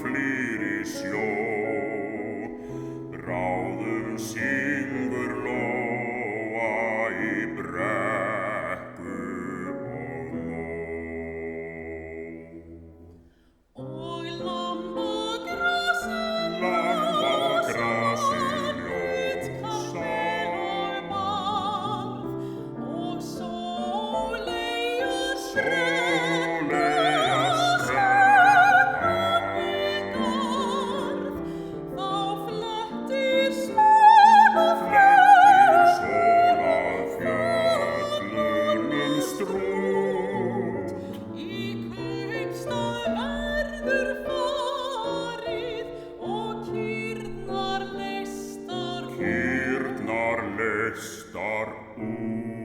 flýr í sjó, bráðum syngur lóa í brekku og mó. Og lamb og grasið ljósa og barð, og Sóleyjar skreppur í garð. Þá flettir sól að fjöllunum strút. Í kaupstað verður farið og kýrnar leystar út.